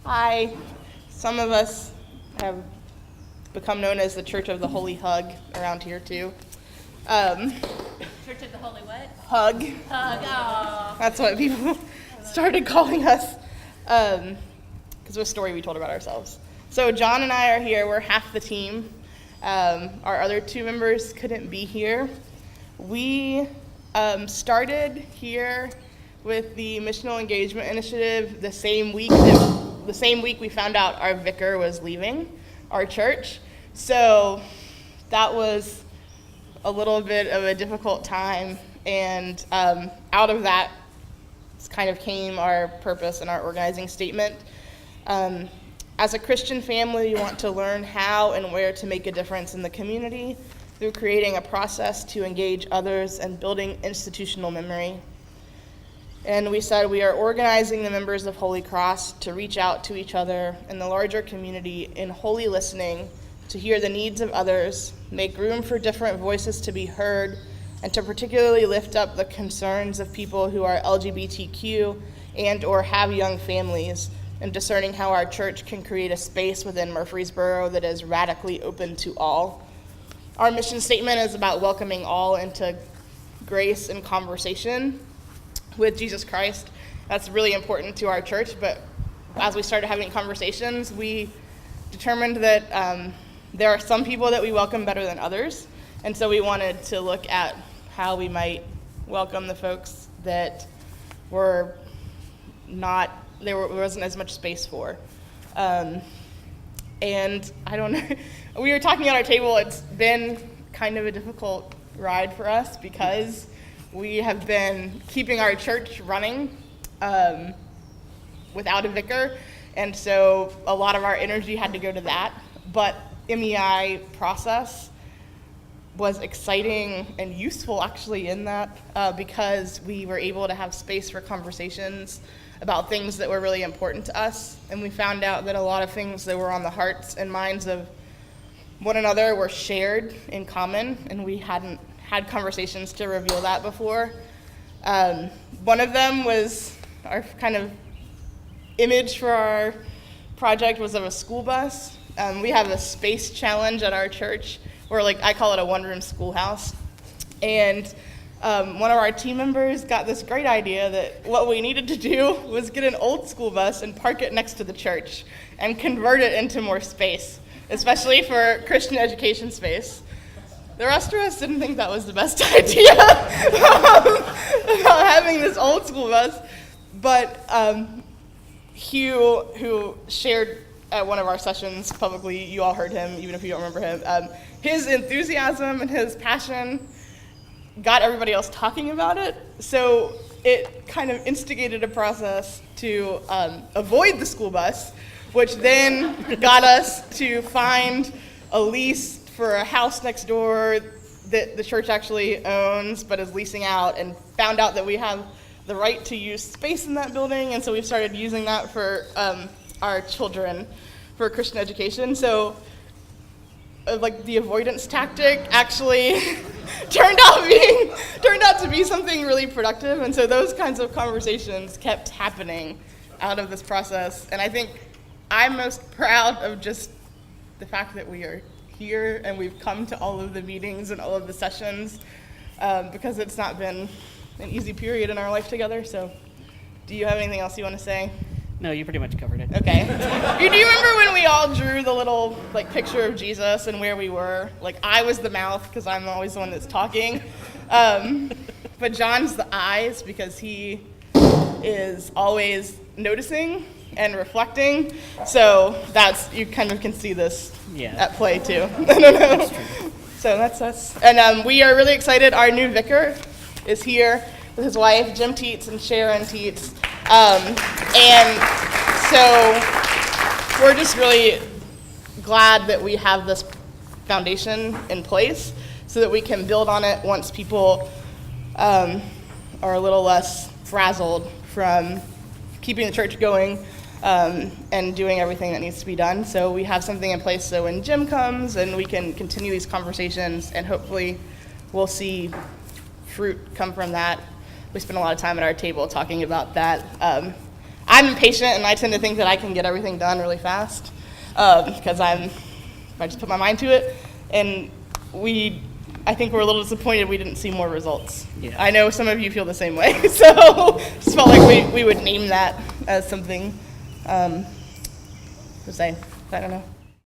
Hi. Some of us have become known as the Church of the Holy Hug around here too. Church of the Holy what? Hug. Hug. Aww. That's what people started calling us because of a story we told about ourselves. So John and I are here. We're half the team. Our other two members couldn't be here. We started here with the Missional Engagement Initiative the same week we found out our vicar was leaving our church. So that was a little bit of a difficult time, and out of that kind of came our purpose and our organizing statement. As a Christian family, we want to learn how and where to make a difference in the community through creating a process to engage others and building institutional memory. And we said we are organizing the members of Holy Cross to reach out to each other and the larger community in holy listening, to hear the needs of others, make room for different voices to be heard, and to particularly lift up the concerns of people who are LGBTQ and or have young families, and discerning how our church can create a space within Murfreesboro that is radically open to all. Our mission statement is about welcoming all into grace and conversation with Jesus Christ. That's really important to our church, but as we started having conversations, we determined that there are some people that we welcome better than others, and so we wanted to look at how we might welcome the folks that were not, there wasn't as much space for. And I don't know, we were talking at our table, it's been kind of a difficult ride for us because we have been keeping our church running without a vicar, and so a lot of our energy had to go to that. But MEI process was exciting and useful actually in that because we were able to have space for conversations about things that were really important to us, and we found out that a lot of things that were on the hearts and minds of one another were shared in common, and we hadn't had conversations to reveal that before. One of them was our kind of image for our project was of a school bus. We have a space challenge at our church where, like, I call it a one-room schoolhouse. And one of our team members got this great idea that what we needed to do was get an old school bus and park it next to the church and convert it into more space, especially for Christian education space. The rest of us didn't think that was the best idea about having this old school bus, but Hugh, who shared at one of our sessions publicly, you all heard him, even if you don't remember him, his enthusiasm and his passion got everybody else talking about it, so it kind of instigated a process to avoid the school bus, which then got us to find a lease for a house next door that the church actually owns but is leasing out, and found out that we have the right to use space in that building, and so we've started using that for our children for Christian education. So like the avoidance tactic actually turned out to be something really productive, and so those kinds of conversations kept happening out of this process. And I think I'm most proud of just the fact that we are here and we've come to all of the meetings and all of the sessions because it's not been an easy period in our life together. So do you have anything else you want to say? No, you pretty much covered it. Okay. Do you remember when we all drew the little picture of Jesus and where we were? I was the mouth because I'm always the one that's talking, but John's the eyes because he is always noticing and reflecting. So you kind of can see this at play too. I don't know. That's true. So that's us. And we are really excited. Our new vicar is here with his wife, Jim Teets and Sharon Teets. And so we're just really glad that we have this foundation in place so that we can build on it once people are a little less frazzled from keeping the church going and doing everything that needs to be done. So we have something in place so when Jim comes and we can continue these conversations, and hopefully we'll see fruit come from that. We spent a lot of time at our table talking about that. I'm impatient, and I tend to think that I can get everything done really fast because I just put my mind to it. And I think we're a little disappointed we didn't see more results. Yeah. I know some of you feel the same way, so just felt like we would name that as something to say. I don't know.